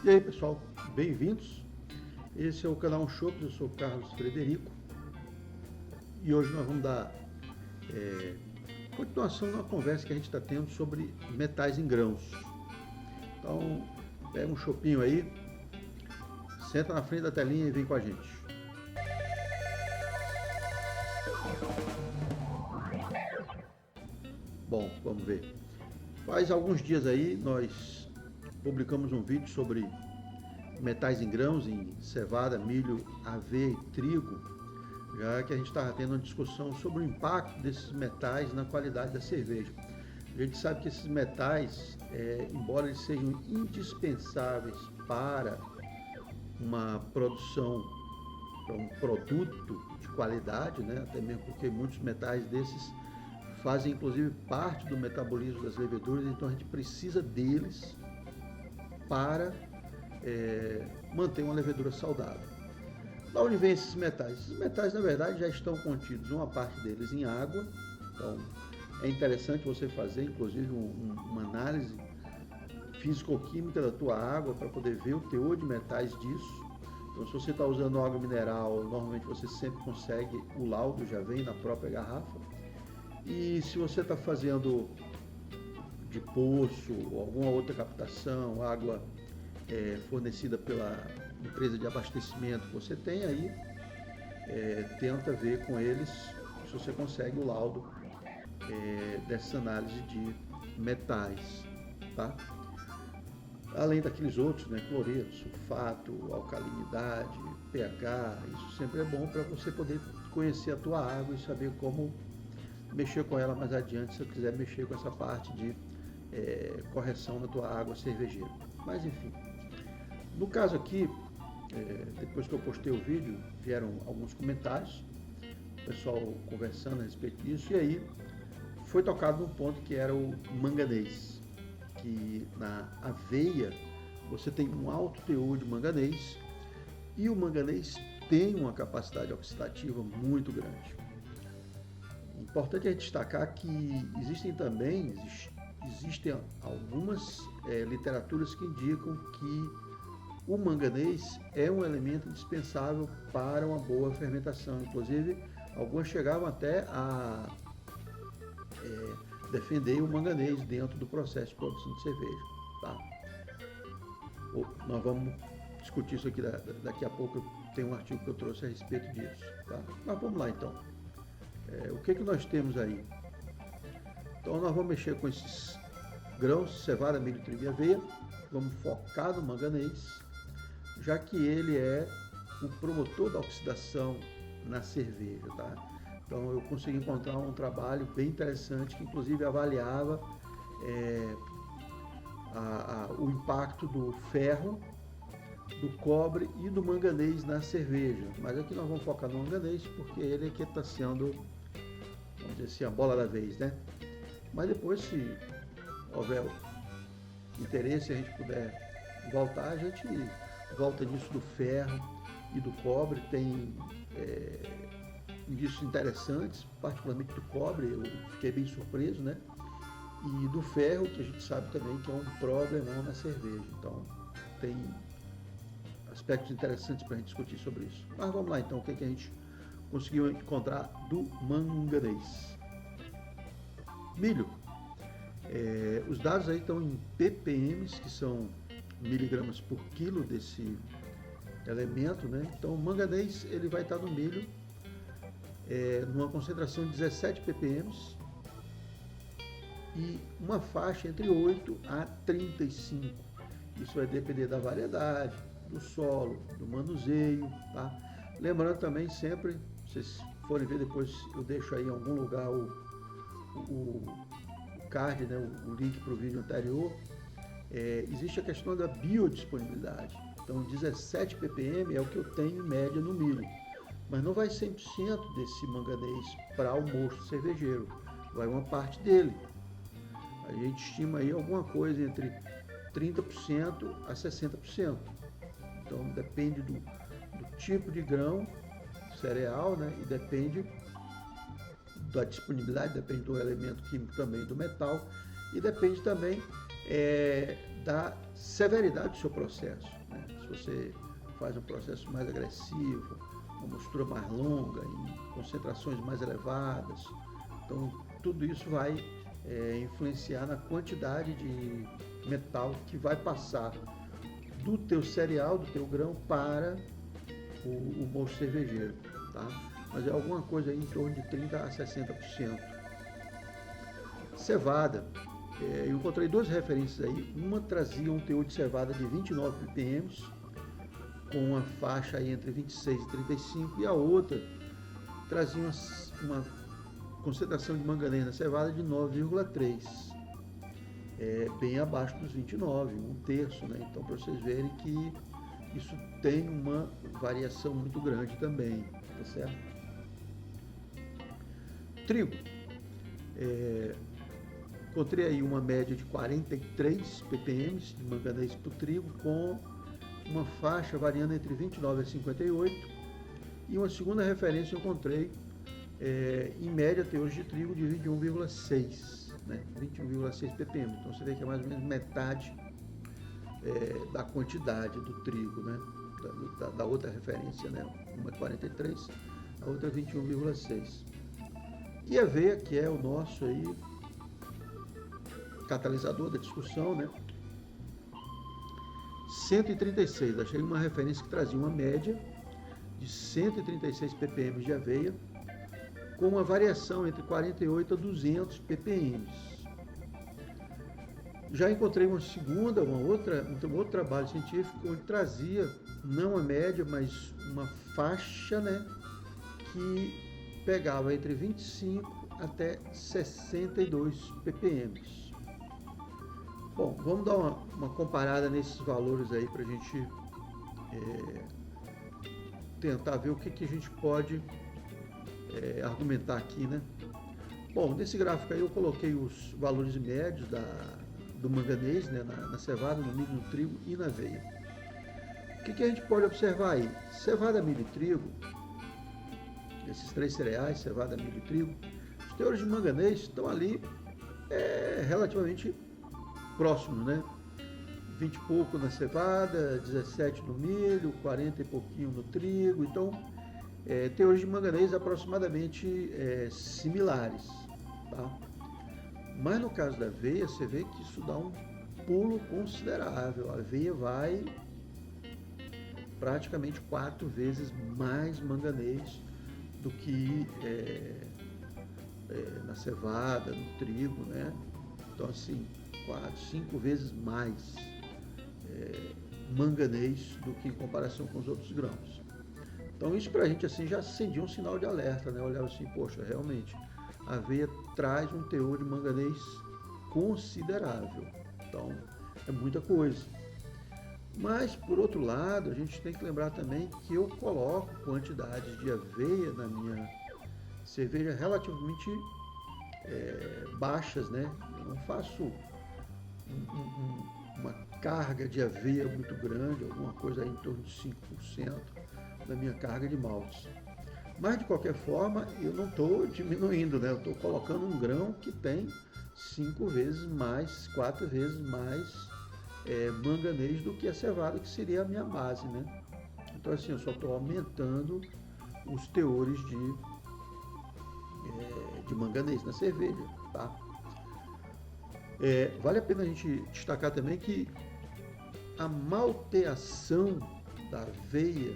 E aí pessoal, bem-vindos. Esse é o canal Shops, eu sou o Carlos Frederico e hoje nós vamos dar continuação na conversa que a gente está tendo sobre metais em grãos. Então, pega um chopinho aí, senta na frente da telinha e vem com a gente. Bom, vamos ver. Faz alguns dias aí nós publicamos um vídeo sobre metais em grãos, em cevada, milho, aveia e trigo, já que a gente estava tendo uma discussão sobre o impacto desses metais na qualidade da cerveja. A gente sabe que esses metais, embora eles sejam indispensáveis para uma produção, para um produto de qualidade, né? Até mesmo porque muitos metais desses fazem inclusive parte do metabolismo das leveduras, então a gente precisa deles para manter uma levedura saudável. Da onde vem esses metais? Esses metais, na verdade, já estão contidos, uma parte deles em água, então é interessante você fazer, inclusive, uma análise físico-química da tua água para poder ver o teor de metais disso. Então, se você está usando água mineral, normalmente você sempre consegue, o laudo já vem na própria garrafa. E se você está fazendo de poço ou alguma outra captação, água fornecida pela empresa de abastecimento que você tem aí, tenta ver com eles se você consegue o laudo dessa análise de metais, tá? Além daqueles outros, né, cloreto, sulfato, alcalinidade, pH, isso sempre é bom para você poder conhecer a tua água e saber como mexer com ela mais adiante, se você quiser mexer com essa parte de correção da tua água cervejeira. Mas enfim, no caso aqui, depois que eu postei o vídeo, vieram alguns comentários, o pessoal conversando a respeito disso, e aí foi tocado num ponto que era o manganês, que na aveia você tem um alto teor de manganês, e o manganês tem uma capacidade oxidativa muito grande. Importante é destacar que existem algumas literaturas que indicam que o manganês é um elemento indispensável para uma boa fermentação. Inclusive, algumas chegavam até a defender o manganês dentro do processo de produção de cerveja. Tá? Nós vamos discutir isso aqui daqui a pouco. Tem um artigo que eu trouxe a respeito disso. Tá? Mas vamos lá então. O que nós temos aí? Então nós vamos mexer com esses grãos, cevada, milho, trigo e aveia. Vamos focar no manganês, já que ele é o promotor da oxidação na cerveja, tá? Então eu consegui encontrar um trabalho bem interessante que inclusive avaliava o impacto do ferro, do cobre e do manganês na cerveja. Mas aqui nós vamos focar no manganês porque ele é que está sendo, vamos dizer assim, a bola da vez, né? Mas depois, se houver interesse, a gente puder voltar, a gente volta nisso do ferro e do cobre. Tem indícios interessantes, particularmente do cobre, eu fiquei bem surpreso, né? E do ferro, que a gente sabe também que é um problemão na cerveja. Então, tem aspectos interessantes para a gente discutir sobre isso. Mas vamos lá então, o que a gente conseguiu encontrar do manganês. Milho. Os dados aí estão em ppm, que são miligramas por quilo desse elemento, né? Então o manganês ele vai estar no milho numa concentração de 17 ppm e uma faixa entre 8 a 35. Isso vai depender da variedade, do solo, do manuseio, tá? Lembrando também sempre, vocês forem ver depois, eu deixo aí em algum lugar o card, né, o link para o vídeo anterior. Existe a questão da biodisponibilidade. Então 17 ppm é o que eu tenho em média no milho, mas não vai 100% desse manganês para o mosto cervejeiro, vai uma parte dele. A gente estima aí alguma coisa entre 30% a 60%. Então depende do tipo de grão, cereal, né? E depende da disponibilidade, depende do elemento químico também, do metal, e depende também da severidade do seu processo, né? Se você faz um processo mais agressivo, uma mostura mais longa, em concentrações mais elevadas, então tudo isso vai influenciar na quantidade de metal que vai passar do teu cereal, do teu grão, para o mosto cervejeiro, tá? Mas é alguma coisa aí em torno de 30% a 60%. Cevada, eu encontrei duas referências aí. Uma trazia um teor de cevada de 29 ppm, com uma faixa aí entre 26 e 35, e a outra trazia uma concentração de manganês na cevada de 9,3, bem abaixo dos 29, um terço, né? Então, para vocês verem que isso tem uma variação muito grande também, tá certo? Trigo. Encontrei aí uma média de 43 ppm de manganês para o trigo, com uma faixa variando entre 29 a 58, e uma segunda referência eu encontrei em média teores de trigo de 21,6, né? 21,6 ppm. Então você vê que é mais ou menos metade da quantidade do trigo, né? Da outra referência, né? Uma é 43, a outra é 21,6. E a aveia, que é o nosso aí catalisador da discussão, né? 136, achei uma referência que trazia uma média de 136 ppm de aveia, com uma variação entre 48 a 200 ppm. Já encontrei um outro trabalho científico onde trazia não a média, mas uma faixa, né, que pegava entre 25 até 62 ppm. Bom, vamos dar uma comparada nesses valores aí para a gente tentar ver o que a gente pode argumentar aqui, né? Bom, nesse gráfico aí eu coloquei os valores médios do manganês, né, na cevada, no milho, no trigo e na aveia. O que a gente pode observar aí? Cevada, milho e trigo, esses três cereais, cevada, milho e trigo, os teores de manganês estão ali relativamente próximos, né? 20 e pouco na cevada, 17 no milho, 40 e pouquinho no trigo. Então, teores de manganês aproximadamente similares, tá? Mas no caso da aveia, você vê que isso dá um pulo considerável. A aveia vai praticamente 4 vezes mais manganês do que na cevada, no trigo, né? Então, assim, 4, 5 vezes mais manganês do que em comparação com os outros grãos. Então, isso para a gente assim já acendia um sinal de alerta, né? Olhava assim, poxa, realmente, a aveia traz um teor de manganês considerável. Então, é muita coisa. Mas, por outro lado, a gente tem que lembrar também que eu coloco quantidades de aveia na minha cerveja relativamente baixas, né? Eu não faço uma carga de aveia muito grande, alguma coisa aí em torno de 5% da minha carga de maltes. Mas, de qualquer forma, eu não estou diminuindo, né? Eu estou colocando um grão que tem 5 vezes mais, 4 vezes mais manganês do que a cevada, que seria a minha base, né? Então, assim, eu só estou aumentando os teores de manganês na cerveja, tá? Vale a pena a gente destacar também que a malteação da aveia,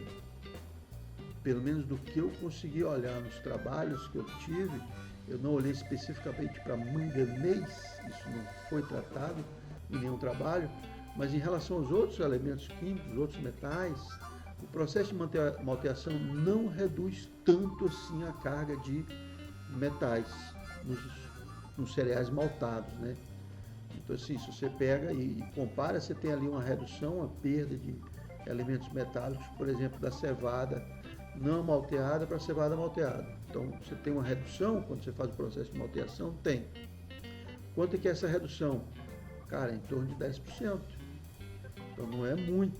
pelo menos do que eu consegui olhar nos trabalhos que eu tive, eu não olhei especificamente para manganês, isso não foi tratado em nenhum trabalho, mas em relação aos outros elementos químicos, outros metais, o processo de malteação não reduz tanto assim a carga de metais nos cereais maltados, né? Então, assim, se você pega e compara, você tem ali uma redução, uma perda de elementos metálicos, por exemplo, da cevada não malteada para a cevada malteada. Então, você tem uma redução quando você faz o processo de malteação? Tem. Quanto é que é essa redução? Cara, em torno de 10%. Então, não é muito.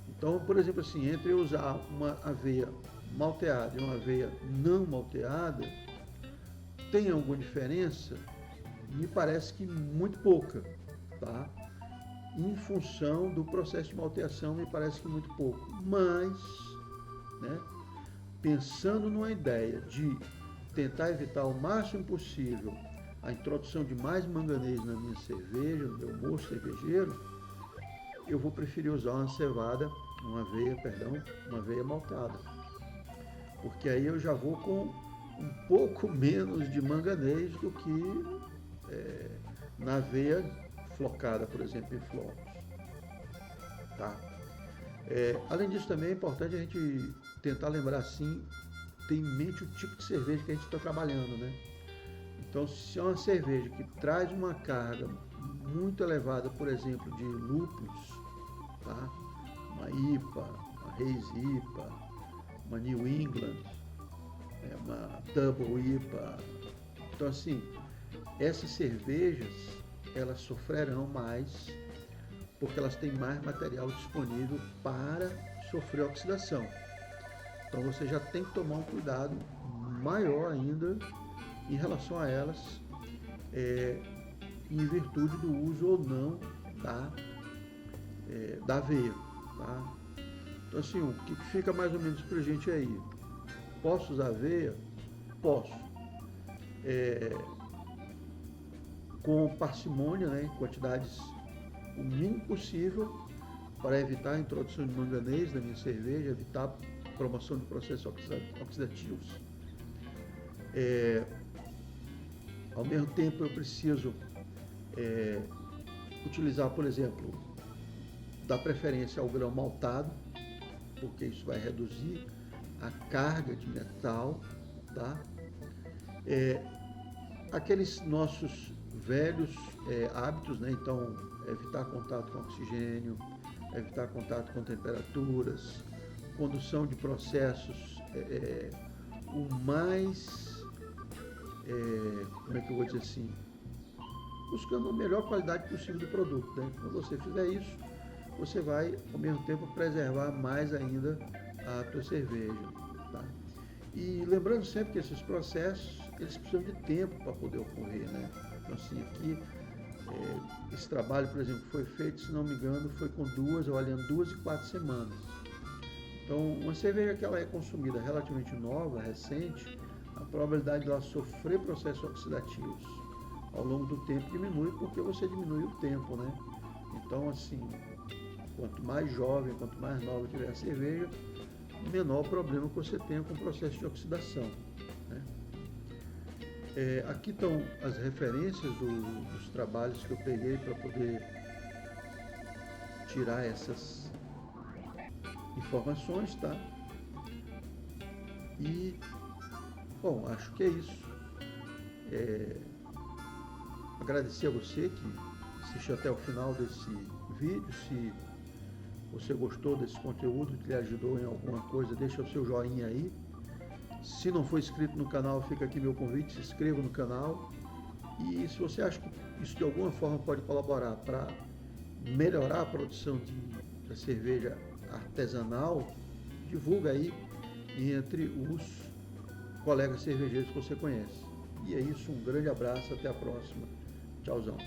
Então, por exemplo, assim, entre eu usar uma aveia malteada e uma aveia não malteada, tem alguma diferença? Me parece que muito pouca, tá? em função do processo de malteação, me parece que muito pouco. Mas, né, pensando numa ideia de tentar evitar o máximo possível a introdução de mais manganês na minha cerveja, no meu mosto cervejeiro, eu vou preferir usar uma aveia maltada. Porque aí eu já vou com um pouco menos de manganês do que na aveia flocada, por exemplo, em flocos. Tá? Além disso, também é importante a gente tentar lembrar, assim, ter em mente o tipo de cerveja que a gente está trabalhando, né? Então, se é uma cerveja que traz uma carga muito elevada, por exemplo, de lúpulos, tá? Uma IPA, uma Hazy IPA, uma New England, uma Double IPA. Então, assim, essas cervejas, elas sofrerão mais porque elas têm mais material disponível para sofrer oxidação. Então você já tem que tomar um cuidado maior ainda em relação a elas, em virtude do uso ou não da aveia. Tá? Então assim, o que fica mais ou menos para a gente aí? Posso usar aveia? Posso. Com parcimônia, né, em quantidades o mínimo possível, para evitar a introdução de manganês na minha cerveja, evitar a promoção de processos oxidativos. Ao mesmo tempo, eu preciso utilizar, por exemplo, dar preferência ao grão maltado, porque isso vai reduzir a carga de metal, tá? Aqueles nossos velhos hábitos, né? Então, evitar contato com oxigênio, evitar contato com temperaturas, condução de processos o mais, como é que eu vou dizer assim, buscando a melhor qualidade possível do produto, né? Quando você fizer isso, você vai, ao mesmo tempo, preservar mais ainda a tua cerveja, tá? E lembrando sempre que esses processos, eles precisam de tempo para poder ocorrer, né? Então, assim, aqui, esse trabalho, por exemplo, foi feito, se não me engano, foi com 2 e 4 semanas. Então, uma cerveja que ela é consumida relativamente nova, recente, a probabilidade de ela sofrer processos oxidativos ao longo do tempo diminui, porque você diminui o tempo, né? Então, assim, quanto mais jovem, quanto mais nova tiver a cerveja, menor o problema que você tenha com o processo de oxidação, né? Aqui estão as referências dos trabalhos que eu peguei para poder tirar essas informações, tá? E, bom, acho que é isso. Agradecer a você que assistiu até o final desse vídeo. Se você gostou desse conteúdo, que lhe ajudou em alguma coisa, deixa o seu joinha aí. Se não for inscrito no canal, fica aqui meu convite, se inscreva no canal. E se você acha que isso de alguma forma pode colaborar para melhorar a produção da cerveja artesanal, divulga aí entre os colegas cervejeiros que você conhece. E é isso, um grande abraço, até a próxima. Tchauzão.